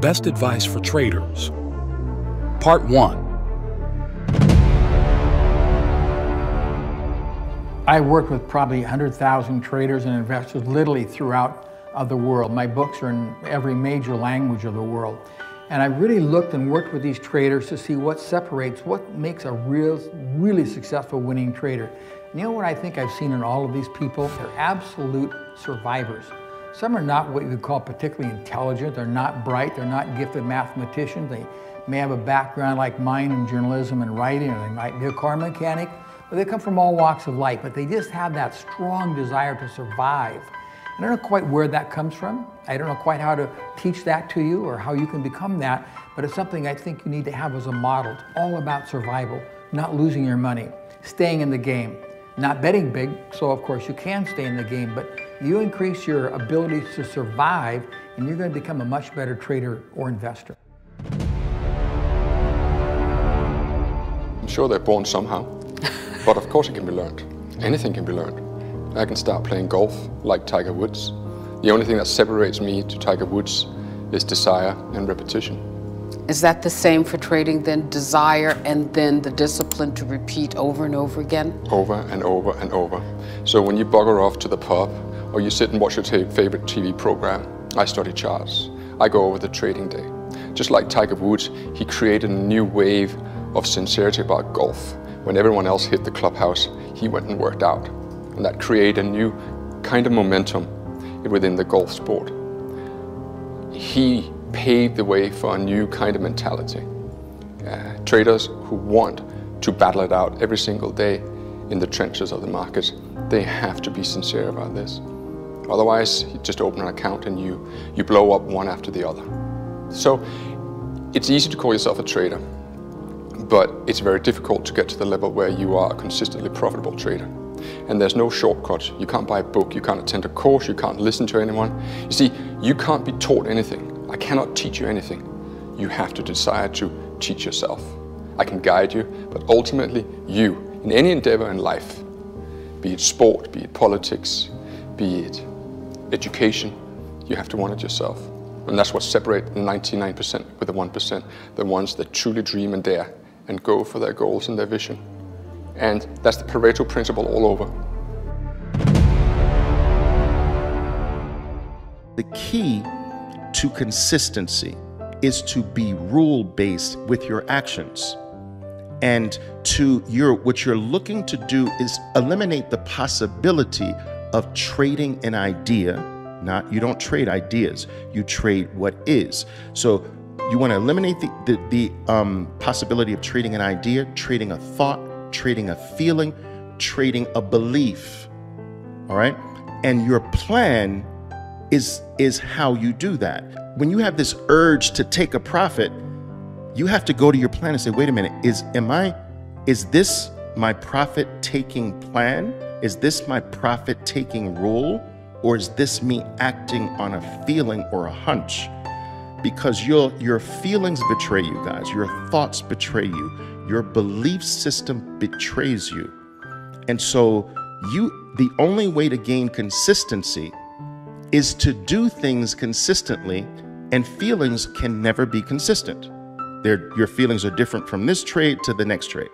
best advice for traders. Part 1. I worked with probably 100,000 traders and investors literally throughout the world. My books are in every major language of the world. And I really looked and worked with these traders to see what separates, what makes a really successful winning trader. And you know what I think I've seen in all of these people? They're absolute survivors. Some are not what you would call particularly intelligent. They're not bright. They're not gifted mathematicians. They may have a background like mine in journalism and writing, or they might be a car mechanic. But they come from all walks of life, but they just have that strong desire to survive. I don't know quite where that comes from. I don't know quite how to teach that to you or how you can become that, but it's something I think you need to have as a model. It's all about survival, not losing your money, staying in the game, not betting big, so of course you can stay in the game, but you increase your ability to survive and you're going to become a much better trader or investor. I'm sure they're born somehow, but of course it can be learned. Anything can be learned. I can start playing golf like Tiger Woods. The only thing that separates me to Tiger Woods is desire and repetition. Is that the same for trading then? Desire and then the discipline to repeat over and over again? Over and over and over. So when you bugger off to the pub or you sit and watch your favorite TV program, I study charts. I go over the trading day. Just like Tiger Woods, he created a new wave of sincerity about golf. When everyone else hit the clubhouse, he went and worked out. And that created a new kind of momentum within the golf sport. He paved the way for a new kind of mentality. Traders who want to battle it out every single day in the trenches of the market, they have to be sincere about this. Otherwise, you just open an account and you blow up one after the other. So it's easy to call yourself a trader, but it's very difficult to get to the level where you are a consistently profitable trader. And there's no shortcut. You can't buy a book, you can't attend a course, you can't listen to anyone. You see, you can't be taught anything. I cannot teach you anything. You have to decide to teach yourself. I can guide you, but ultimately you, in any endeavor in life, be it sport, be it politics, be it education, you have to want it yourself. And that's what separates the 99% with the 1%, the ones that truly dream and dare and go for their goals and their vision. And that's the Pareto principle all over. The key to consistency is to be rule-based with your actions. And what you're looking to do is eliminate the possibility of trading an idea. You don't trade ideas, you trade what is. So you want to eliminate the possibility of trading an idea, trading a thought, trading a feeling, trading a belief, all right? And your plan is how you do that. When you have this urge to take a profit, you have to go to your plan and say, wait a minute, is this my profit-taking plan? Is this my profit-taking rule? Or is this me acting on a feeling or a hunch? Because your feelings betray you guys, your thoughts betray you, your belief system betrays you. And so the only way to gain consistency is to do things consistently, and feelings can never be consistent. Your feelings are different from this trade to the next trade,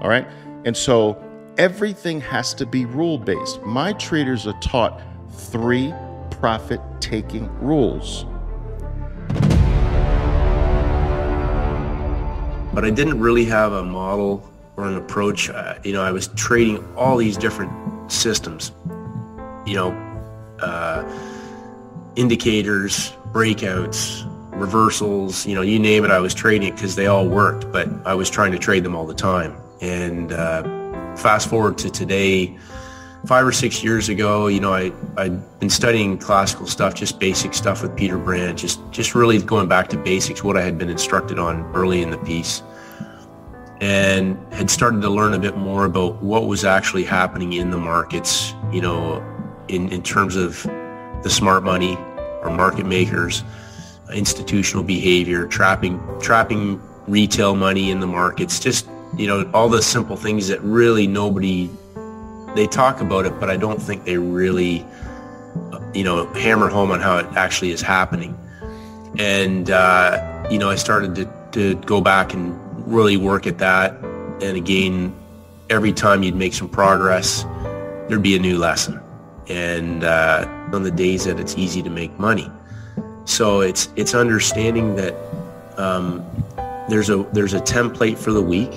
all right? And so everything has to be rule-based. My traders are taught 3 profit-taking rules. But I didn't really have a model or an approach. I was trading all these different systems, indicators, breakouts, reversals, you name it, I was trading it because they all worked, but I was trying to trade them all the time. And fast forward to today, 5 or 6 years ago, I'd been studying classical stuff, just basic stuff with Peter Brand, just really going back to basics, what I had been instructed on early in the piece, and had started to learn a bit more about what was actually happening in the markets, in terms of the smart money or market makers, institutional behavior, trapping retail money in the markets, just, all the simple things that really they talk about it, but I don't think they really, hammer home on how it actually is happening. And, you know, I started to go back and really work at that. And again, every time you'd make some progress, there'd be a new lesson. And on the days that it's easy to make money. So it's understanding that there's a template for the week.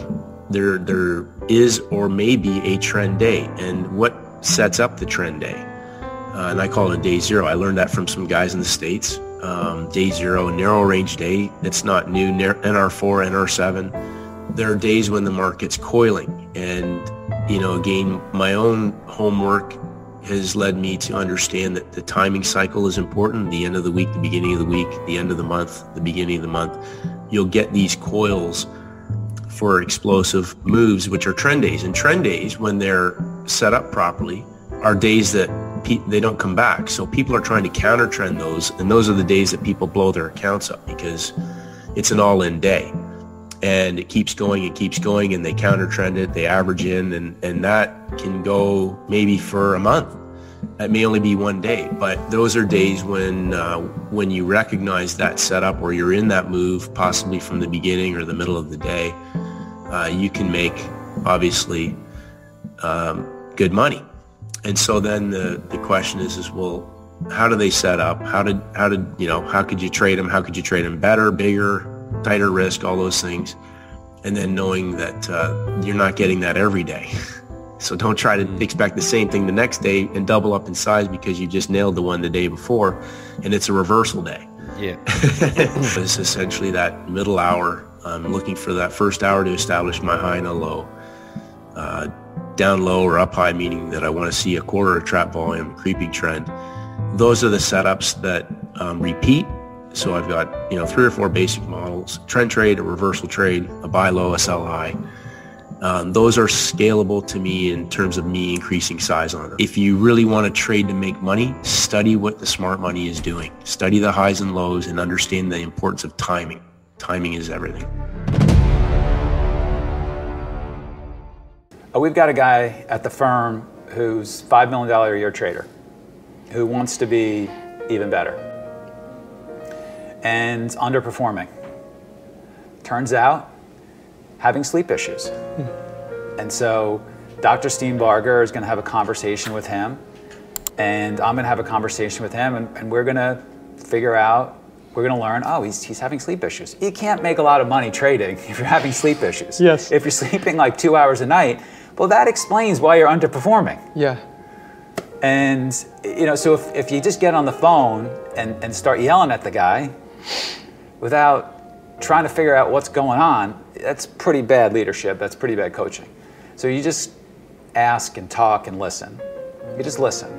There is or may be a trend day, and what sets up the trend day. And I call it day zero. I learned that from some guys in the States. Day zero, narrow range day. It's not new. NR4, NR7. There are days when the market's coiling, and you know, again, my own homework has led me to understand that the timing cycle is important. The end of the week, the beginning of the week, the end of the month, the beginning of the month. You'll get these coils for explosive moves, which are trend days. And trend days, when they're set up properly, are days that they don't come back. So people are trying to counter trend those, and those are the days that people blow their accounts up because it's an all-in day. And it keeps going and they counter trend it, they average in, and that can go maybe for a month. That may only be one day, but those are days when you recognize that setup or you're in that move, possibly from the beginning or the middle of the day, you can make, obviously, good money. And so then the question is well, how do they set up? How could you trade them? How could you trade them better, bigger, tighter risk, all those things? And then knowing that you're not getting that every day. So don't try to expect the same thing the next day and double up in size because you just nailed the one the day before and it's a reversal day. Yeah. It's essentially that middle hour. I'm looking for that first hour to establish my high and a low. Down low or up high, meaning that I want to see a quarter of trap volume, creeping trend. Those are the setups that repeat. So I've got 3 or 4 basic models: trend trade, a reversal trade, a buy low, a sell high. Those are scalable to me in terms of me increasing size on them. If you really want to trade to make money, study what the smart money is doing. Study the highs and lows and understand the importance of timing. Timing is everything. We've got a guy at the firm who's $5 million a year trader who wants to be even better and underperforming. Turns out having sleep issues. And so Dr. Steenbarger is going to have a conversation with him, and I'm going to have a conversation with him, and we're going to figure out, we're going to learn, oh, he's having sleep issues. You can't make a lot of money trading if you're having sleep issues. Yes. If you're sleeping like 2 hours a night, well, that explains why you're underperforming. Yeah. And, so if you just get on the phone and start yelling at the guy without trying to figure out what's going on, that's pretty bad leadership. That's pretty bad coaching. So you just ask and talk and listen. You just listen.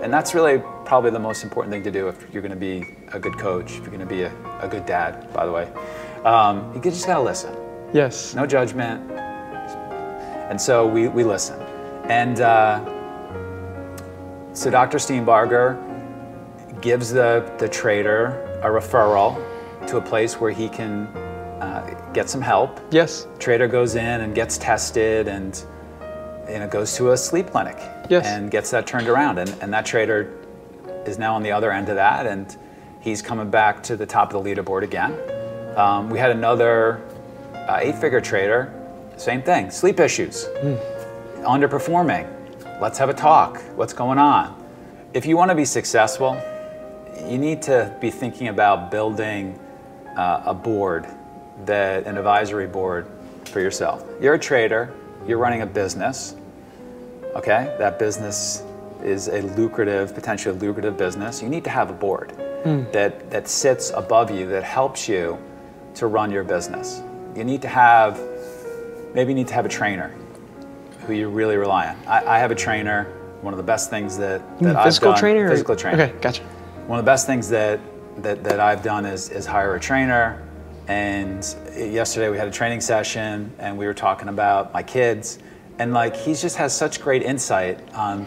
And that's really probably the most important thing to do if you're going to be a good coach, if you're going to be a good dad, by the way. You just got to listen. Yes. No judgment. And so we listen. And so Dr. Steenbarger gives the trader a referral to a place where he can get some help. Yes. Trader goes in and gets tested and goes to a sleep clinic. Yes. And gets that turned around. And that trader is now on the other end of that, and he's coming back to the top of the leaderboard again. We had another 8-figure trader, same thing, sleep issues, underperforming. Let's have a talk. What's going on? If you want to be successful, you need to be thinking about building a board, an advisory board for yourself. You're a trader, you're running a business, okay? That business is a potentially lucrative business. You need to have a board that sits above you, that helps you to run your business. Maybe you need to have a trainer who you really rely on. I have a trainer. One of the best things that I've done. Physical trainer? Physical trainer. Okay, gotcha. One of the best things that I've done is hire a trainer. And yesterday we had a training session and we were talking about my kids. And he just has such great insight on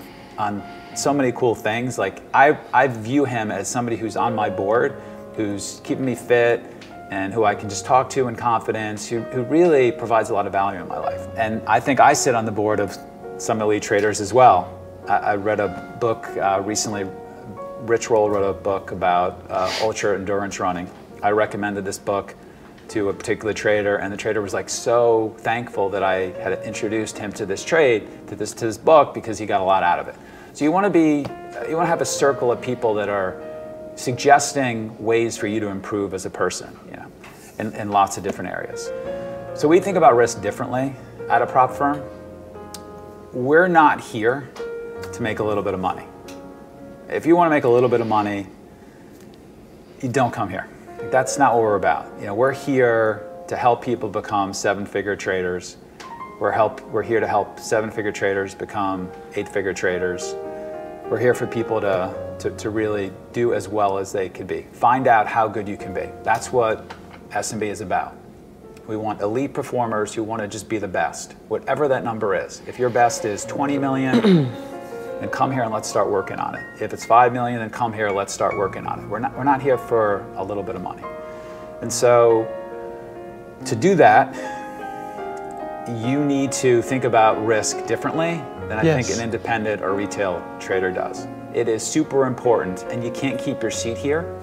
so many cool things. I view him as somebody who's on my board, who's keeping me fit, and who I can just talk to in confidence, who really provides a lot of value in my life. And I think I sit on the board of some elite traders as well. I read a book recently Rich Roll wrote a book about ultra endurance running. I recommended this book to a particular trader, and the trader was like so thankful that I had introduced him to this trade, to this book, because he got a lot out of it. So you want to have a circle of people that are suggesting ways for you to improve as a person, you know, in lots of different areas. So we think about risk differently at a prop firm. We're not here to make a little bit of money. If you want to make a little bit of money, you don't come here. That's not what we're about. You know, we're here to help people become 7-figure traders. We're here to help 7-figure traders become 8-figure traders. We're here for people to really do as well as they could be. Find out how good you can be. That's what S&B is about. We want elite performers who want to just be the best, whatever that number is. If your best is 20 million, then come here and let's start working on it. If it's 5 million, then come here, let's start working on it. We're not here for a little bit of money. And so to do that, you need to think about risk differently than I think an independent or retail trader does. It is super important, and you can't keep your seat here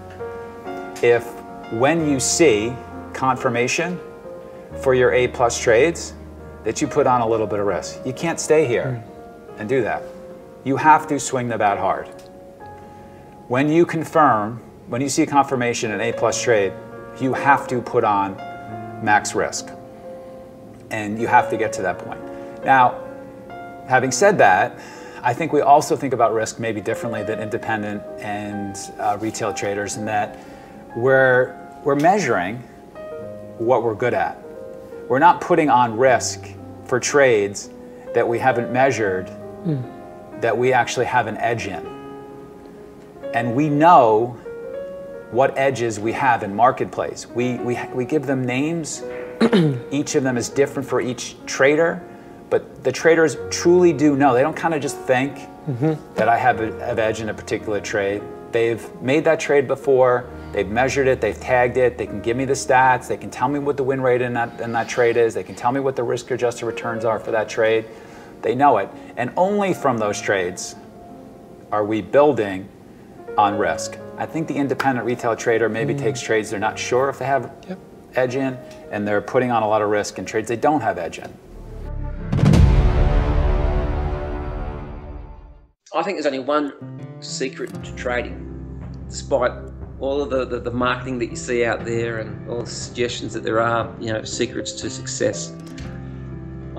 if when you see confirmation for your A+ trades that you put on a little bit of risk. You can't stay here and do that. You have to swing the bat hard. When you see confirmation in A+ trade, you have to put on max risk. And you have to get to that point. Now, having said that, I think we also think about risk maybe differently than independent and retail traders, in that we're measuring what we're good at. We're not putting on risk for trades that we haven't measured, that we actually have an edge in. And we know what edges we have in marketplace. We give them names. Each of them is different for each trader, but the traders truly do know. They don't kind of just think that I have an edge in a particular trade. They've made that trade before, they've measured it, they've tagged it, they can give me the stats, they can tell me what the win rate in that trade is, they can tell me what the risk-adjusted returns are for that trade. They know it. And only from those trades are we building on risk. I think the independent retail trader maybe takes trades they're not sure if they have edge in, and they're putting on a lot of risk in trades they don't have edge in. I think there's only one secret to trading, despite all of the marketing that you see out there and all the suggestions that there are, you know, secrets to success.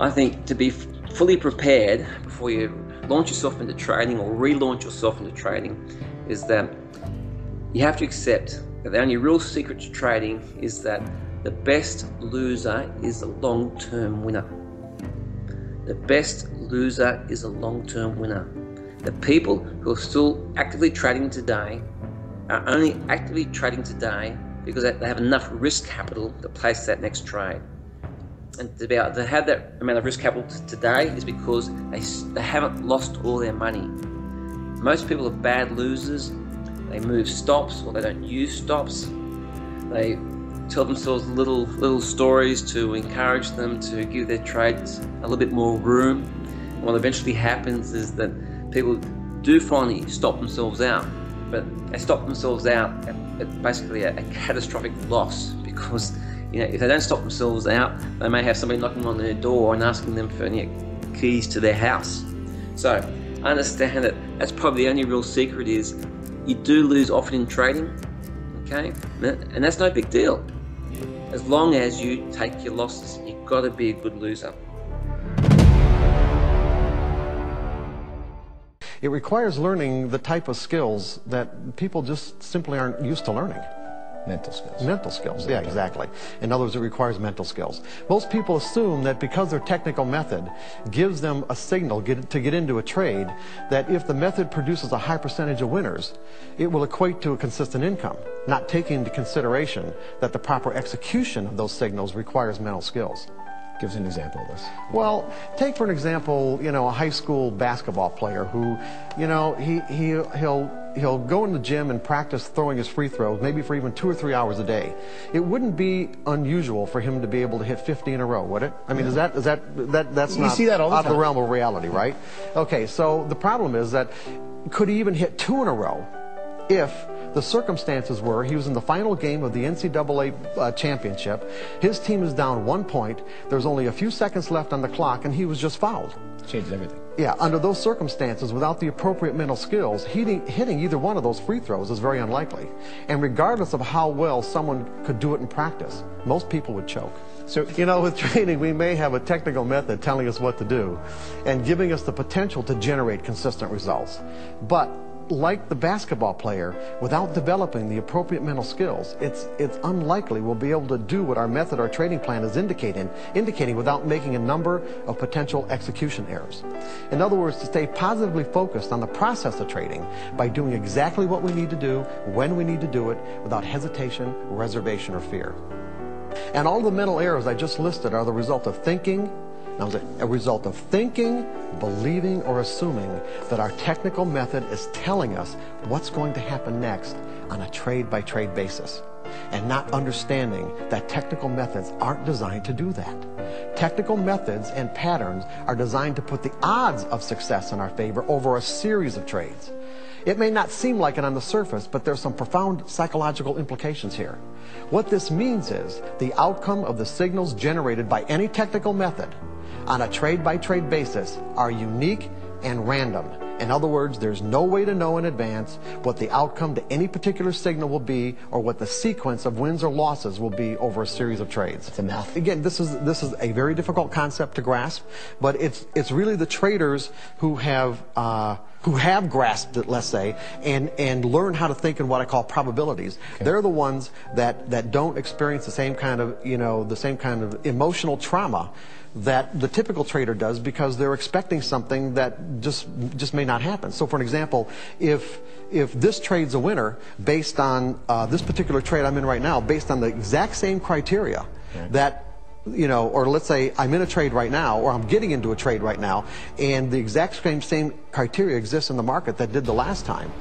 I think to be fully prepared before you launch yourself into trading or relaunch yourself into trading is that you have to accept that the only real secret to trading is that the best loser is a long-term winner. The best loser is a long-term winner. The people who are still actively trading today are only actively trading today because they have enough risk capital to place that next trade. And to be able to have that amount of risk capital today is because they haven't lost all their money. Most people are bad losers. They move stops or they don't use stops. They tell themselves little stories to encourage them to give their trades a little bit more room. And what eventually happens is that people do finally stop themselves out, but they stop themselves out at basically a catastrophic loss, because if they don't stop themselves out, they may have somebody knocking on their door and asking them for keys to their house. So I understand that that's probably the only real secret is you do lose often in trading, okay? And that's no big deal. As long as you take your losses, you've got to be a good loser. It requires learning the type of skills that people just simply aren't used to learning. Mental skills. Mental skills, yeah, exactly. In other words, it requires mental skills. Most people assume that because their technical method gives them a signal to get into a trade, that if the method produces a high percentage of winners, it will equate to a consistent income, not taking into consideration that the proper execution of those signals requires mental skills. Give us an example of this. Well, take for an example, a high school basketball player who, he'll go in the gym and practice throwing his free throws, maybe for even 2 or 3 hours a day. It wouldn't be unusual for him to be able to hit 50 in a row, would it? I mean, that's You not see that all the out of the time. realm of reality, right? Okay, so the problem is that could he even hit 2 in a row if the circumstances were he was in the final game of the NCAA championship, his team is down 1 point, there's only a few seconds left on the clock, and he was just fouled. Changes everything. Yeah, under those circumstances, without the appropriate mental skills, hitting either one of those free throws is very unlikely. And regardless of how well someone could do it in practice, most people would choke. So, you know, with training, we may have a technical method telling us what to do and giving us the potential to generate consistent results. But like the basketball player, without developing the appropriate mental skills, it's unlikely we'll be able to do what our method, our training plan is indicating without making a number of potential execution errors. In other words, to stay positively focused on the process of trading by doing exactly what we need to do, when we need to do it, without hesitation, reservation, or fear. And all the mental errors I just listed are the result of thinking, a result of thinking, believing, or assuming that our technical method is telling us what's going to happen next on a trade-by-trade basis, and not understanding that technical methods aren't designed to do that. Technical methods and patterns are designed to put the odds of success in our favor over a series of trades. It may not seem like it on the surface, but there's some profound psychological implications here. What this means is the outcome of the signals generated by any technical method on a trade-by-trade basis are unique and random. In other words, there's no way to know in advance what the outcome to any particular signal will be or what the sequence of wins or losses will be over a series of trades. It's a math. Again, this is a very difficult concept to grasp, but it's really the traders who have grasped it, let's say, and learn how to think in what I call probabilities. Okay. They're the ones that don't experience the same kind of, the same kind of emotional trauma that the typical trader does, because they're expecting something that just may not happen. So for an example, if this trade's a winner based on this particular trade I'm in right now, based on the exact same criteria, that, or let's say I'm in a trade right now, or I'm getting into a trade right now, and the exact same criteria exists in the market that did the last time,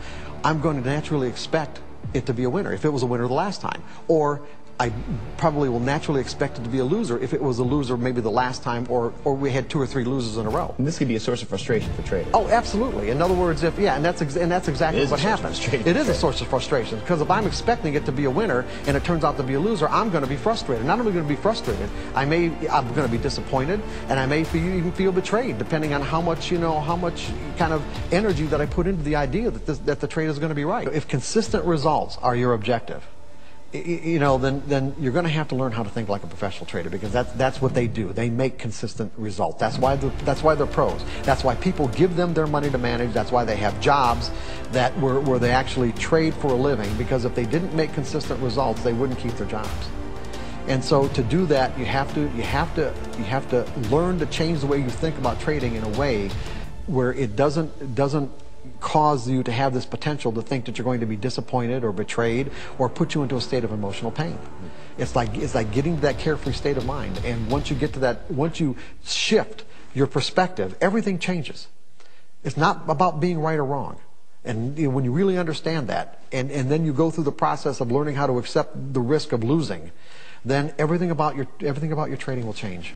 I'm going to naturally expect it to be a winner if it was a winner the last time. Or I probably will naturally expect it to be a loser if it was a loser maybe the last time, or we had 2 or 3 losers in a row. And this could be a source of frustration for traders. Oh, absolutely. In other words, and that's exactly what happens. It is a source of frustration, because if I'm expecting it to be a winner and it turns out to be a loser, I'm going to be frustrated. Not only going to be frustrated, I'm going to be disappointed, and I may even feel betrayed, depending on how much kind of energy that I put into the idea that the trade is going to be right. If consistent results are your objective, then you're going to have to learn how to think like a professional trader, because that's what they do. They make consistent results. That's why they're pros. That's why people give them their money to manage. That's why they have jobs where they actually trade for a living, because if they didn't make consistent results, they wouldn't keep their jobs. And so to do that, you have to learn to change the way you think about trading in a way where it doesn't cause you to have this potential to think that you're going to be disappointed or betrayed or put you into a state of emotional pain. It's like getting to that carefree state of mind. And once you get to that, once you shift your perspective, everything changes. It's not about being right or wrong. And when you really understand that, and then you go through the process of learning how to accept the risk of losing, then everything about your trading will change.